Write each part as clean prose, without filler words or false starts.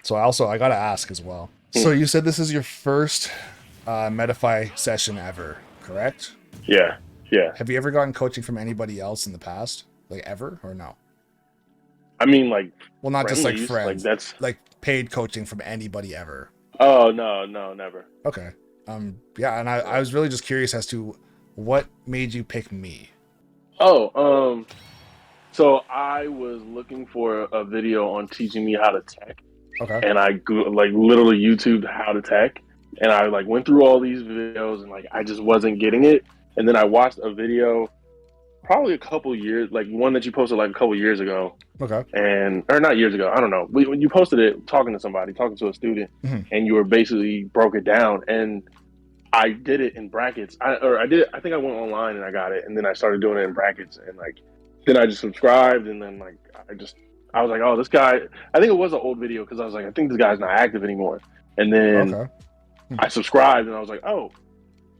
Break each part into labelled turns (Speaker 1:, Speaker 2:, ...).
Speaker 1: So I gotta ask as well. So
Speaker 2: Hmm.
Speaker 1: you said this is your first Medify session ever, correct?
Speaker 2: Yeah, yeah.
Speaker 1: Have you ever gotten coaching from anybody else in the past, like ever, or no?
Speaker 2: I mean, like
Speaker 1: Well, not just like
Speaker 2: friendlies, like
Speaker 1: friends,
Speaker 2: that's.
Speaker 1: like paid coaching from anybody ever.
Speaker 2: Oh no, no, never.
Speaker 1: Okay. Yeah, and I
Speaker 2: Yeah.
Speaker 1: was really just curious as to what made you pick me.
Speaker 2: Oh, so I was looking for a video on teaching me how to tech,
Speaker 1: Okay.
Speaker 2: and like literally YouTubed how to tech, and I like went through all these videos, and like I just wasn't getting it. And then I watched a video probably a couple years, like one that you posted like a couple years ago,
Speaker 1: Okay.
Speaker 2: and or not years ago, I don't know. When you posted it, talking to somebody, talking to a student,
Speaker 1: Mhm.
Speaker 2: and you were basically broke it down, and I did it in brackets. I did it. I think I went online and I got it, and then I started doing it in brackets, and like then I just subscribed, and then like I was like, oh, this guy. I think it was an old video because I was like, I think this guy's not active anymore, and then
Speaker 1: Okay. Hmm.
Speaker 2: I subscribed, and I was like, oh,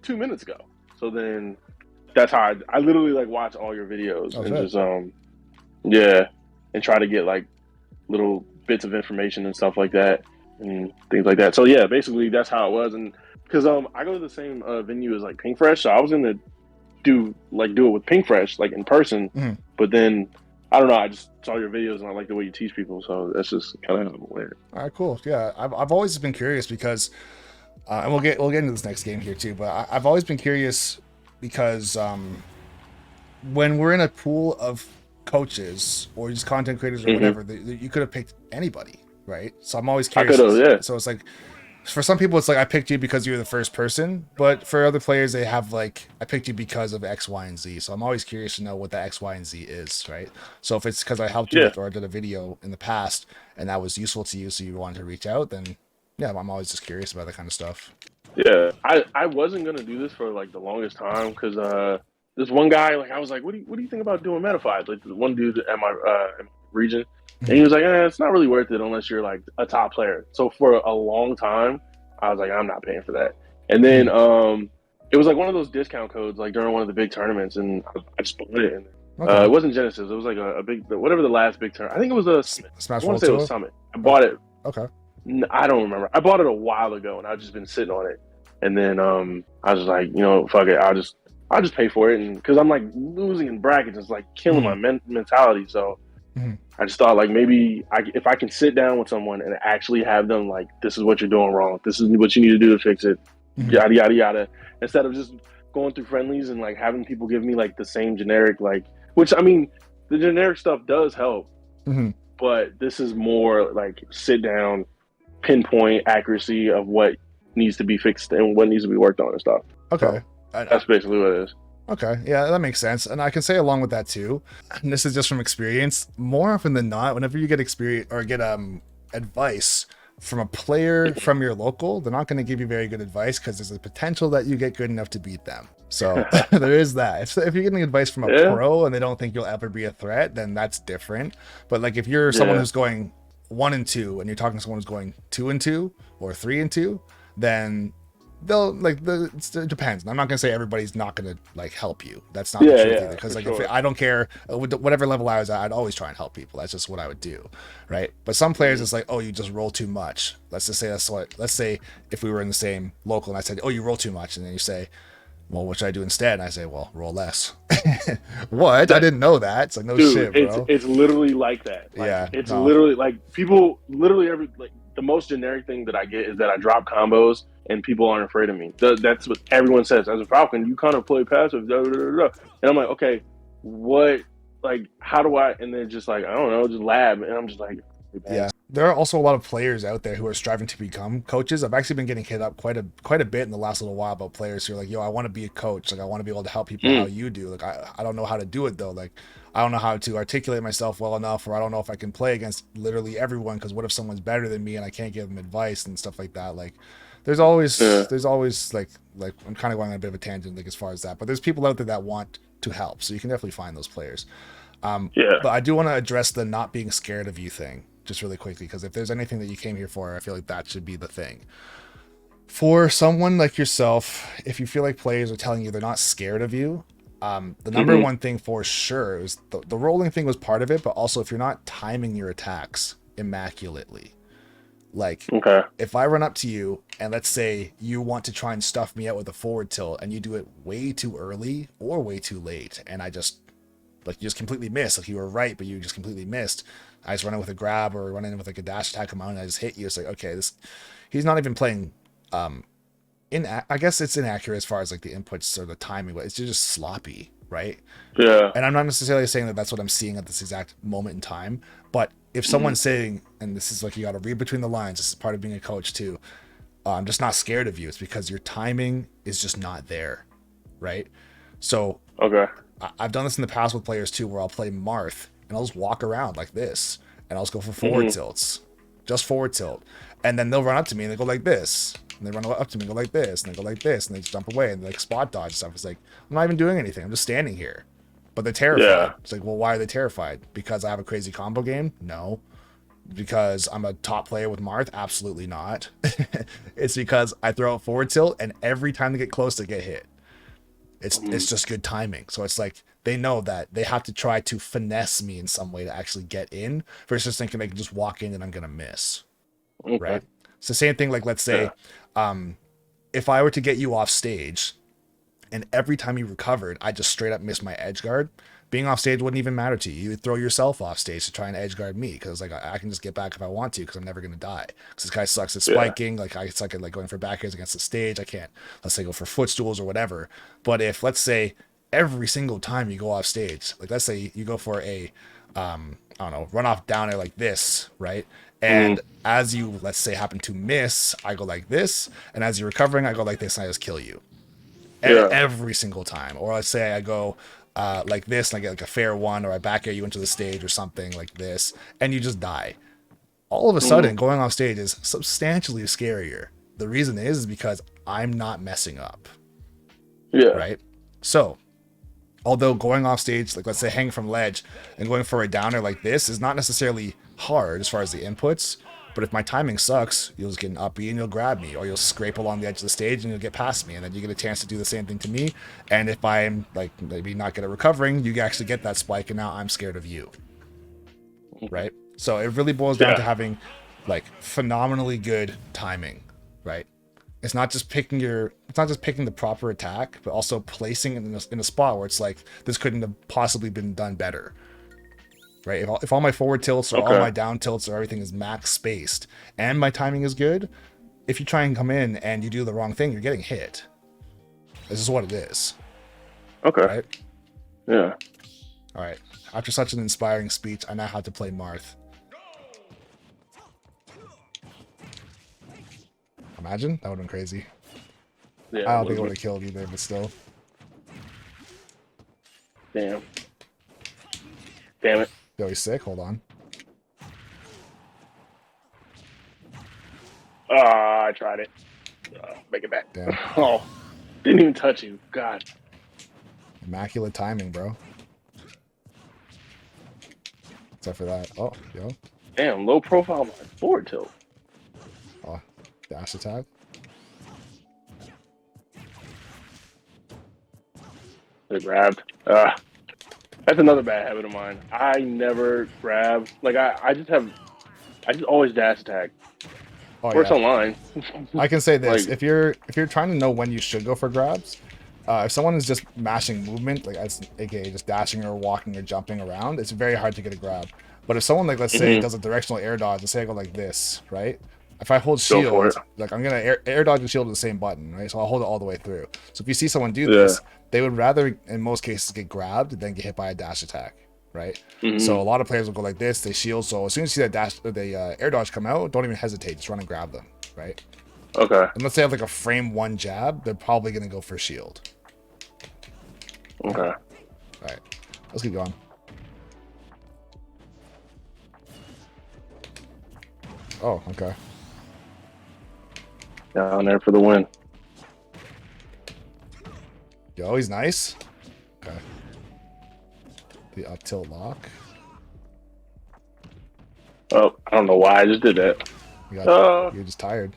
Speaker 2: 2 minutes ago. So then that's how I literally like watch all your videos
Speaker 1: Oh
Speaker 2: and
Speaker 1: shit.
Speaker 2: just yeah, and try to get like little bits of information and stuff like that and things like that. So yeah, basically that's how it was. And because I go to the same venue as like Pink Fresh, so I was gonna do it with Pink Fresh like in person,
Speaker 1: Mhm.
Speaker 2: but then I don't know. I just saw your videos and I like the way you teach people, so that's just kind of how it went.
Speaker 1: All right, cool. Yeah, I've always been curious because, and we'll get into this next game here too. But I've always been curious because when we're in a pool of coaches or just content creators or
Speaker 2: Hmm.
Speaker 1: whatever, you could have picked anybody, right? So I'm always
Speaker 2: I could have,
Speaker 1: curious.
Speaker 2: yeah,
Speaker 1: So it's like for some people, it's like I picked you because you were the first person, but for other players, they have like I picked you because of X, Y, and Z. So I'm always curious to know what that X, Y, and Z is, right? So if it's because I helped you
Speaker 2: yeah.
Speaker 1: with or I did a video in the past and that was useful to you, so you wanted to reach out, then yeah, I'm always just curious about that kind of stuff.
Speaker 2: Yeah, I wasn't gonna do this for like the longest time because this one guy like I was like, what do you think about doing Metafied? Like the one dude in my region, and
Speaker 1: Mhm.
Speaker 2: he was like, it's not really worth it unless you're like a top player. So for a long time, I was like, I'm not paying for that. And then
Speaker 1: Mhm.
Speaker 2: it was like one of those discount codes like during one of the big tournaments, and I just bought it. And
Speaker 1: Okay.
Speaker 2: it wasn't Genesis. It was like a big whatever the last big tournament. I think it was a Summit. I
Speaker 1: Smash
Speaker 2: want
Speaker 1: World
Speaker 2: to say it was
Speaker 1: Tour.
Speaker 2: Summit. I
Speaker 1: Oh,
Speaker 2: bought it.
Speaker 1: okay.
Speaker 2: I don't remember. I bought it a while ago, and I've just been sitting on it. And then I was like, fuck it. I'll just pay for it, and because I'm like losing in brackets, it's like killing my
Speaker 1: Mhm.
Speaker 2: mentality. So
Speaker 1: Mhm.
Speaker 2: I just thought like maybe if I can sit down with someone and actually have them like, this is what you're doing wrong. This is what you need to do to fix it.
Speaker 1: Mhm.
Speaker 2: Yada yada yada. Instead of just going through friendlies and like having people give me like the same generic like, which I mean, the generic stuff does help,
Speaker 1: Mhm.
Speaker 2: but this is more like sit down, pinpoint accuracy of what needs to be fixed and what needs to be worked on and stuff.
Speaker 1: Okay.
Speaker 2: So that's basically what it is.
Speaker 1: Okay, yeah, that makes sense. And I can say along with that too, and this is just from experience, more often than not, whenever you get experience or get advice from a player from your local, they're not going to give you very good advice because there's a potential that you get good enough to beat them. So there is that. If you're getting advice from a
Speaker 2: Yeah,
Speaker 1: pro and they don't think you'll ever be a threat, then that's different. But like if you're someone
Speaker 2: yeah,
Speaker 1: who's going 1-2 and you're talking to someone who's going 2-2 or 3-2, then they'll it depends. And I'm not gonna say everybody's not gonna like help you. That's not the
Speaker 2: yeah,
Speaker 1: truth either.
Speaker 2: yeah,
Speaker 1: Because
Speaker 2: for
Speaker 1: like if
Speaker 2: sure.
Speaker 1: I don't care whatever level I was at, I'd always try and help people. That's just what I would do, right? But some players,
Speaker 2: Hmm.
Speaker 1: it's like, oh, you just roll too much. Let's just say that's what. Let's say if we were in the same local and I said, oh, you roll too much, and then you say, well, what should I do instead? And I say, well, roll less. What? I
Speaker 2: That
Speaker 1: didn't know that. It's like no
Speaker 2: dude,
Speaker 1: shit,
Speaker 2: it's
Speaker 1: bro.
Speaker 2: it's literally like that. Like
Speaker 1: Yeah,
Speaker 2: it's
Speaker 1: no.
Speaker 2: literally like people literally every like the most generic thing that I get is that I drop combos and people aren't afraid of me. That's what everyone says. As a Falcon, you kind of play passive, da, da, da, da. And I'm like, okay, what? Like, how do I? And then just like I don't know, just lab, and I'm just like, man.
Speaker 1: Yeah, there are also a lot of players out there who are striving to become coaches. I've actually been getting hit up quite a bit in the last little while about players who are like, "Yo, I want to be a coach. Like, I want to be able to help people how
Speaker 2: Mm,
Speaker 1: you do. Like, I don't know how to do it though. Like, I don't know how to articulate myself well enough, or I don't know if I can play against literally everyone. Because what if someone's better than me and I can't give them advice and stuff like that? Like,
Speaker 2: yeah,
Speaker 1: there's always like I'm kind of going on a bit of a tangent like as far as that, but there's people out there that want to help, so you can definitely find those players.
Speaker 2: yeah.
Speaker 1: But I do want to address the not being scared of you thing just really quickly because if there's anything that you came here for, I feel like that should be the thing. For someone like yourself, if you feel like players are telling you they're not scared of you, the number
Speaker 2: Hmm.
Speaker 1: one thing for sure is the rolling thing was part of it, but also if you're not timing your attacks immaculately, Like,
Speaker 2: Okay.
Speaker 1: if I run up to you and let's say you want to try and stuff me out with a forward tilt and you do it way too early or way too late, and I just, like, you just completely miss. Like, you were right, but you just completely missed. I just run in with a grab or run in with like a dash attack amount and I just hit you. It's like, okay, he's not even playing, I guess it's inaccurate as far as like the inputs or the timing, but it's just sloppy, right?
Speaker 2: Yeah.
Speaker 1: And I'm not necessarily saying that that's what I'm seeing at this exact moment in time, but if someone's saying, and this is like, you got to read between the lines, this is part of being a coach too, I'm just not scared of you, it's because your timing is just not there, right? So
Speaker 2: Okay.
Speaker 1: I've done this in the past with players too, where I'll play Marth and I'll just walk around like this and I'll just go for forward tilts, just forward tilt, and then they'll run up to me and they go like this, and they run up to me and go like this, and they go like this, and they just jump away and they like spot dodge and stuff. It's like, I'm not even doing anything, I'm just standing here, but they're terrified.
Speaker 2: Yeah.
Speaker 1: It's like, well, why are they terrified? Because I have a crazy combo game? No. Because I'm a top player with Marth? Absolutely not. It's because I throw out forward tilt and every time they get close they get hit. It's just good timing. So it's like they know that they have to try to finesse me in some way to actually get in versus thinking they can just walk in and I'm gonna miss.
Speaker 2: Okay.
Speaker 1: Right? It's the same thing, like, let's say if I were to get you off stage and every time you recovered I just straight up missed my edge guard, being off stage wouldn't even matter to you. You would throw yourself off stage to try and edge guard me, because like I can just get back if I want to, because I'm never gonna die. Because this guy sucks at spiking. Like, I suck at like going for back airs against the stage. I can't, let's say, go for footstools or whatever. But if, let's say, every single time you go off stage, like let's say you go for a I don't know, run off down air like this, right? And as you, let's say, happen to miss, I go like this, and as you're recovering, I go like this, and I just kill you. Every single time. Or let's say I go like this and I get like a fair one, or I back air you into the stage or something like this, and you just die. All of a sudden, going off stage is substantially scarier. The reason is because I'm not messing up.
Speaker 2: Yeah.
Speaker 1: Right? So, although going off stage, like let's say hanging from ledge and going for a downer like this is not necessarily hard as far as the inputs, but if my timing sucks, you'll just get an up B and you'll grab me, or you'll scrape along the edge of the stage and you'll get past me, and then you get a chance to do the same thing to me. And if I'm like maybe not good at recovering, you actually get that spike, and now I'm scared of you. Right? So it really boils down to having like phenomenally good timing, right? It's not just picking the proper attack, but also placing it in a spot where it's like, this couldn't have possibly been done better. Right? If all my forward tilts or all my down tilts or everything is max spaced and my timing is good, if you try and come in and you do the wrong thing, you're getting hit. This is what it is.
Speaker 2: Okay.
Speaker 1: Right?
Speaker 2: Yeah.
Speaker 1: All right. After such an inspiring speech, I now have to play Marth. Imagine? That would have been crazy.
Speaker 2: Yeah.
Speaker 1: I don't think it would have killed either, but still.
Speaker 2: Damn it.
Speaker 1: Yo, he's sick. Hold on.
Speaker 2: I tried it. Make it back.
Speaker 1: Damn.
Speaker 2: Oh, didn't even touch you. God.
Speaker 1: Immaculate timing, bro. Except for that. Oh, yo.
Speaker 2: Damn, low profile my forward tilt.
Speaker 1: Oh, dash attack.
Speaker 2: They grabbed. That's another bad habit of mine. I never grab. Like I just always dash attack.
Speaker 1: Oh,
Speaker 2: Works
Speaker 1: yeah.
Speaker 2: online.
Speaker 1: I can say this:
Speaker 2: Like,
Speaker 1: if you're trying to know when you should go for grabs, if someone is just mashing movement, like as aka just dashing or walking or jumping around, it's very hard to get a grab. But if someone, like, let's say, does a directional air dodge, let's say I go like this, right? If I hold shield, like I'm gonna air dodge and shield with the same button, right? So I'll hold it all the way through. So if you see someone do this, they would rather, in most cases, get grabbed than get hit by a dash attack, right? So a lot of players will go like this, they shield. So as soon as you see that air dodge come out, don't even hesitate, just run and grab them, right?
Speaker 2: Okay.
Speaker 1: Unless they have like a frame one jab, they're probably gonna go for shield.
Speaker 2: Okay.
Speaker 1: All right, let's keep going. Oh, okay.
Speaker 2: Down there for the win.
Speaker 1: Yo, he's nice. Okay. The up tilt lock.
Speaker 2: Oh, I don't know why I just did that.
Speaker 1: You're just tired.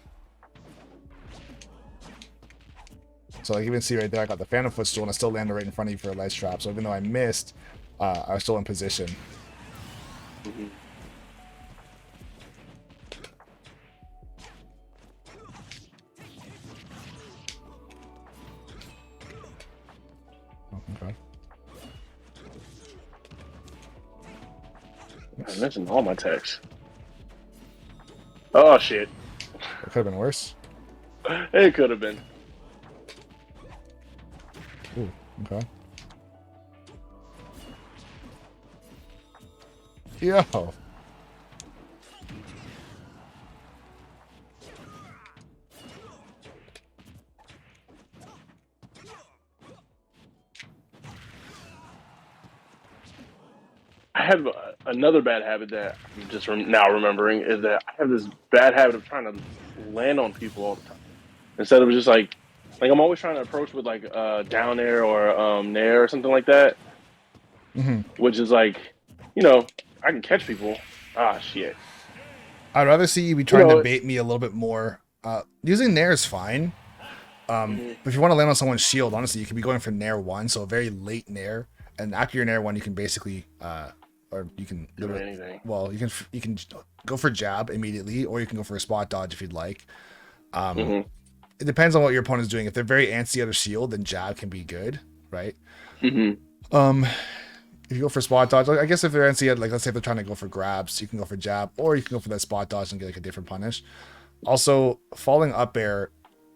Speaker 1: So like you can see right there, I got the Phantom Footstool and I still landed right in front of you for a ledge trap. So even though I missed, I was still in position.
Speaker 2: I'm missing all my texts. Oh shit!
Speaker 1: It could have been worse.
Speaker 2: It could have been.
Speaker 1: Ooh, okay. Yo.
Speaker 2: I have another bad habit that I'm just now remembering is that I have this bad habit of trying to land on people all the time instead of just like I'm always trying to approach with like down air or nair or something like that,
Speaker 1: Hmm.
Speaker 2: which is like, you know, I can catch people. Ah shit.
Speaker 1: I'd rather see you be
Speaker 2: You
Speaker 1: trying to
Speaker 2: know.
Speaker 1: bait me a little bit more. Using Nair is fine.
Speaker 2: Mhm.
Speaker 1: But if you want to land on someone's shield, honestly, you could be going for Nair 1, so a very late Nair. And after your Nair 1, you can basically, or you can
Speaker 2: Do
Speaker 1: literally,
Speaker 2: anything.
Speaker 1: well, you can go for jab immediately, or you can go for a spot dodge if you'd like.
Speaker 2: Hmm.
Speaker 1: It depends on what your opponent's doing. If they're very antsy out of shield, then jab can be good, right?
Speaker 2: Hmm.
Speaker 1: Um, if you go for spot dodge, I guess if they're antsy, like let's say if they're trying to go for grabs, you can go for jab, or you can go for that spot dodge and get like a different punish. Also, falling up air,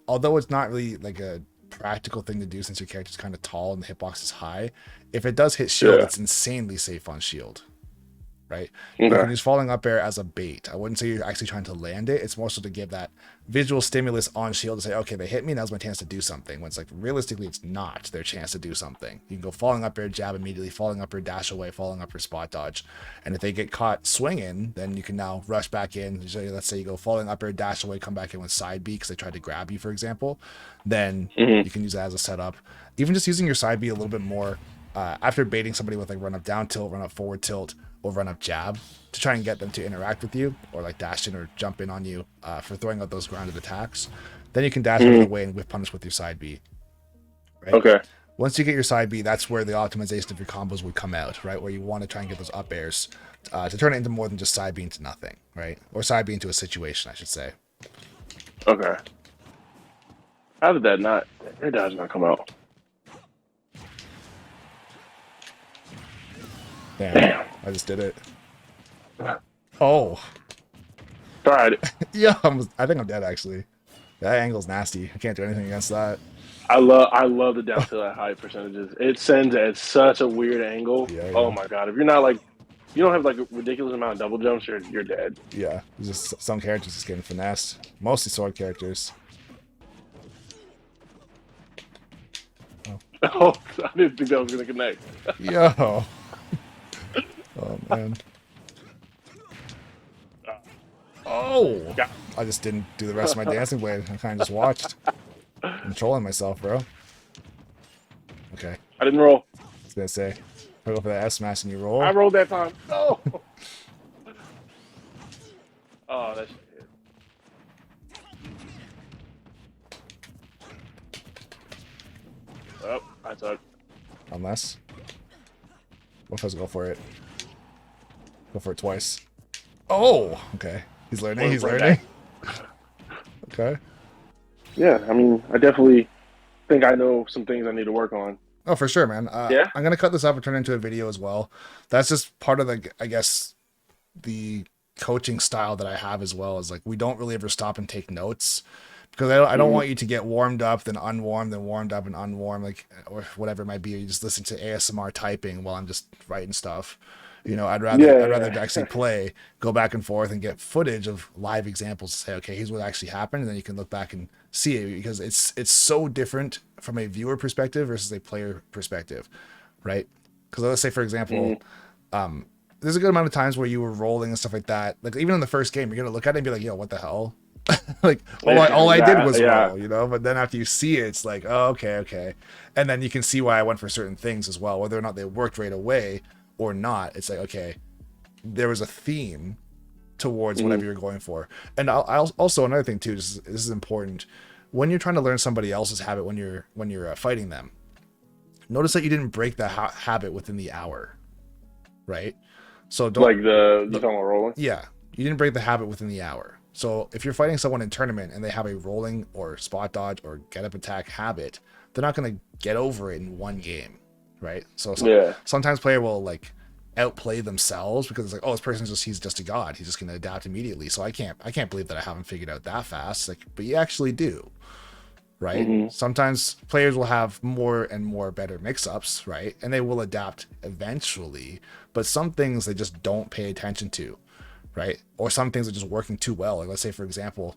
Speaker 1: although it's not really like a practical thing to do since your character's kind of tall and the hitbox is high, if it does hit shield,
Speaker 2: Yeah.
Speaker 1: it's insanely safe on shield, right? You
Speaker 2: Okay.
Speaker 1: can use falling up air as a bait. I wouldn't say you're actually trying to land it. It's more so to give that visual stimulus on shield to say, okay, they hit me, now's my chance to do something. When it's like realistically, it's not their chance to do something. You can go falling up air, jab immediately, falling up air, dash away, falling up air, spot dodge. And if they get caught swinging, then you can now rush back in. So let's say you go falling up air, dash away, come back in with side B because they tried to grab you, for example. Then
Speaker 2: Hmm.
Speaker 1: you can use that as a setup. Even just using your side B a little bit more after baiting somebody with like run up down tilt, run up forward tilt, or run up jab to try and get them to interact with you or like dash in or jump in on you for throwing out those grounded attacks. Then you can dash out of
Speaker 2: Hmm.
Speaker 1: the way and whip punish with your side B, right?
Speaker 2: Okay.
Speaker 1: Once you get your side B, that's where the optimization of your combos would come out, right? Where you want to try and get those up airs to turn it into more than just side B into nothing, right? Or side B into a situation, I should say.
Speaker 2: Okay. How did that not? Air dodge not come out?
Speaker 1: Damn,
Speaker 2: Damn.
Speaker 1: I just did it. Oh,
Speaker 2: Tried it.
Speaker 1: yeah, I think I'm dead actually. That angle's nasty. I can't do anything against that.
Speaker 2: I love the down to that high percentages. It sends at such a weird angle.
Speaker 1: Yeah,
Speaker 2: Oh
Speaker 1: yeah.
Speaker 2: my god! If you're not like, you don't have like a ridiculous amount of double jumps, you're dead.
Speaker 1: Yeah, there's just some characters just getting finessed. Mostly sword characters.
Speaker 2: Oh, I didn't think that was gonna connect.
Speaker 1: Yo. Oh man. Oh.
Speaker 2: God.
Speaker 1: I just didn't do the rest of my dancing blade. I kind of just watched. I'm trolling myself, bro. Okay.
Speaker 2: I didn't roll.
Speaker 1: I was gonna say, if I go for that S smash and you roll.
Speaker 2: I rolled that time. No. Oh, that's shit. Oh, I suck.
Speaker 1: Unless. What if I was go for it? Go for it twice. Oh. Okay. He's learning. He's
Speaker 2: Right
Speaker 1: learning. Okay.
Speaker 2: Yeah, I mean, I definitely think I know some things I need to work on.
Speaker 1: Oh, for sure, man.
Speaker 2: Yeah.
Speaker 1: I'm gonna cut this up and turn it into a video as well. That's just part of the, I guess, the coaching style that I have as well. Is like we don't really ever stop and take notes because I don't want you to get warmed up, then unwarmed, then warmed up and unwarmed, like or whatever it might be. You just listen to ASMR typing while I'm just writing stuff. You know, I'd rather actually play, go back and forth, and get footage of live examples to say, okay, here's what actually happened, and then you can look back and see it because it's so different from a viewer perspective versus a player perspective, right? Because let's say, for example, there's a good amount of times where you were rolling and stuff like that. Like even in the first game, you're gonna look at it and be like, yo, what the hell? Like all I did was roll, you know. But then after you see it, it's like, oh, okay, and then you can see why I went for certain things as well, whether or not they worked right away or not. It's like, okay, there was a theme towards whatever you're going for. And I'll also another thing too, this is important. When you're trying to learn somebody else's habit when you're fighting them, notice that you didn't break that habit within the hour, right? So don't
Speaker 2: Like you talking about rolling?
Speaker 1: yeah, you didn't break the habit within the hour. So if you're fighting someone in tournament and they have a rolling or spot dodge or get up attack habit, they're not going to get over it in one game, right? So
Speaker 2: Yeah.
Speaker 1: sometimes player will like outplay themselves because it's like, oh, this person's he's just a god. He's just going to adapt immediately. So I can't believe that I haven't figured out that fast. Like, but you actually do, right?
Speaker 2: Mm-hmm.
Speaker 1: Sometimes players will have more and more better mix-ups, right? And they will adapt eventually, but some things they just don't pay attention to, right? Or some things are just working too well. Like, let's say, for example,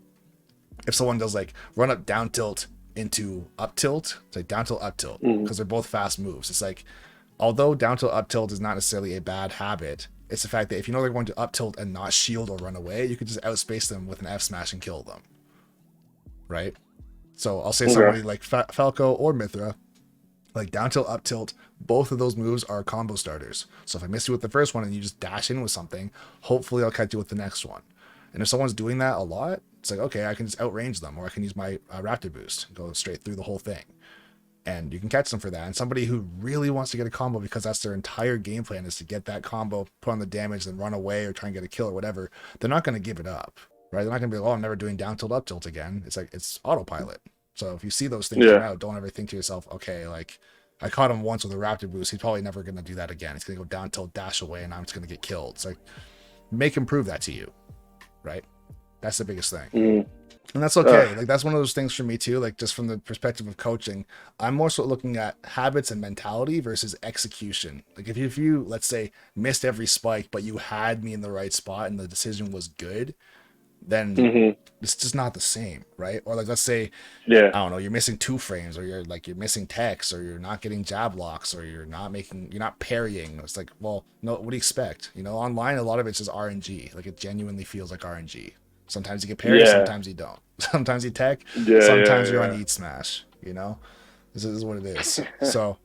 Speaker 1: if someone does like run up down tilt into up tilt, it's like down tilt up tilt, because they're both fast moves. It's like, although down tilt up tilt is not necessarily a bad habit, it's the fact that if you know they're going to up tilt and not shield or run away, you can just outspace them with an F smash and kill them, right? So I'll say somebody like Falco or Mithra, like down tilt, up tilt, both of those moves are combo starters. So if I miss you with the first one and you just dash in with something, hopefully I'll catch you with the next one. And if someone's doing that a lot, it's like, okay, I can just outrange them, or I can use my Raptor boost, go straight through the whole thing. And you can catch them for that. And somebody who really wants to get a combo because that's their entire game plan is to get that combo, put on the damage, then run away or try and get a kill or whatever, they're not going to give it up, right? They're not going to be like, oh, I'm never doing down tilt, up tilt again. It's like, it's autopilot. So if you see those things come out, don't ever think to yourself, okay, like, I caught him once with a Raptor boost. He's probably never going to do that again. He's going to go down tilt, dash away, and I'm just going to get killed. It's like, make him prove that to you, right? That's the biggest thing. And that's okay. Like, that's one of those things for me too. Like, just from the perspective of coaching, I'm more so looking at habits and mentality versus execution. Like, if you let's say missed every spike, but you had me in the right spot and the decision was good, then it's just not the same, right? Or like, let's say, I don't know, you're missing 2 frames, or you're missing text, or you're not getting jab locks, or you're not parrying. It's like, well, no, what do you expect? You know, online, a lot of it's just RNG. Like, it genuinely feels like RNG. Sometimes you get parry, sometimes you don't. Sometimes you tech, sometimes you're on eat smash, you know? This is what it is. So